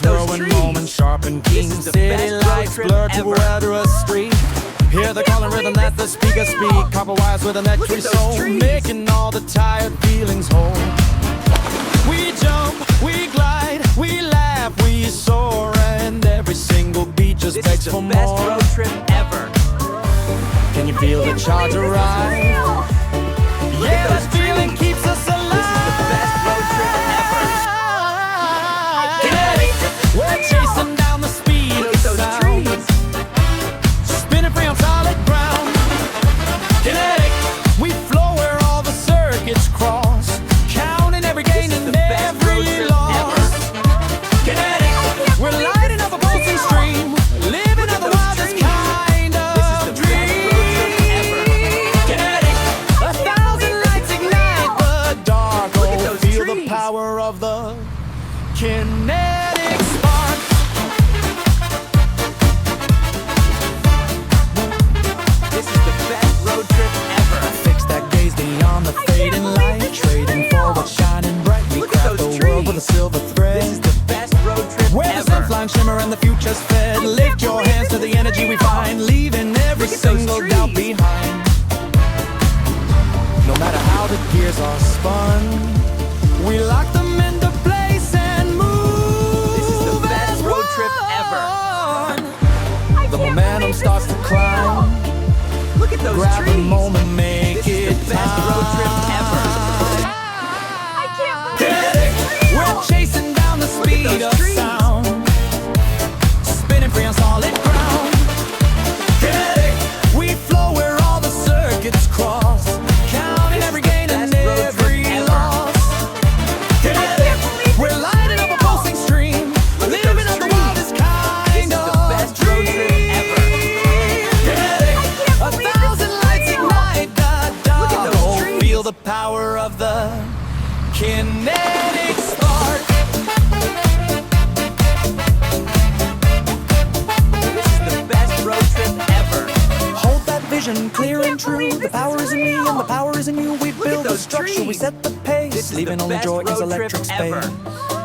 this whirlwind moment, sharp and keen. City lights blur to a street. Hear the calling rhythm that the speakers speak. Copper wires with an electric soul, making all the tired feelings whole. We jump, we glide, we laugh, we soar, and every single beat just begs for more. This is the best road trip ever. Can you feel the charge arrive? Yeah, that feeling keeps us alive. This is the best road trip ever. Kinetic, we're chasing down the speed Look of at those sound. trees. Spinning free on solid ground. Kinetic, we flow where all the circuits cross, counting every gain This is and the best road every trip loss. Kinetic, we're lighting up a pulsing stream, living out the wildest kind of dream. Kinetic, 1,000 lights ignite the dark. Look at Oh, those feel the trees. power of the kinetic spark. This is the best road trip ever. Fix that gaze beyond the fading light, trading for what's shining bright. We Look at craft those the world with a trees. silver thread. This is the best road trip Where the ever. sunflame shimmer and the future's fed. Lift your hands to the energy we find, leaving every Look at those single doubt trees. behind. No matter how the gears are spun, we lock them into place and move. This is the best road trip ever. on. The momentum starts to climb. Look at those Grab the trees. moment, make This is it the best road trip ever. Kinetic, we're chasing down the speed those of trees. sound, spinning free on solid ground. Kinetic, we flow where all the circuits cross, counting every gain and best road trip every ever. loss. Kinetic, we're lighting up a pulsing stream, Look at living those out the trees. wildest kind This is of the best road trip ever. Kinetic, 1,000 lights ignite the dark. Look at those Oh, trees. feel the power of the kinetic spark. This is the best road trip ever. Hold that vision clear and true. The power is in me and the power is in you. We at build the those structure, we trees. set the pace, This is leaving the only best joy is road electric trip ever. space.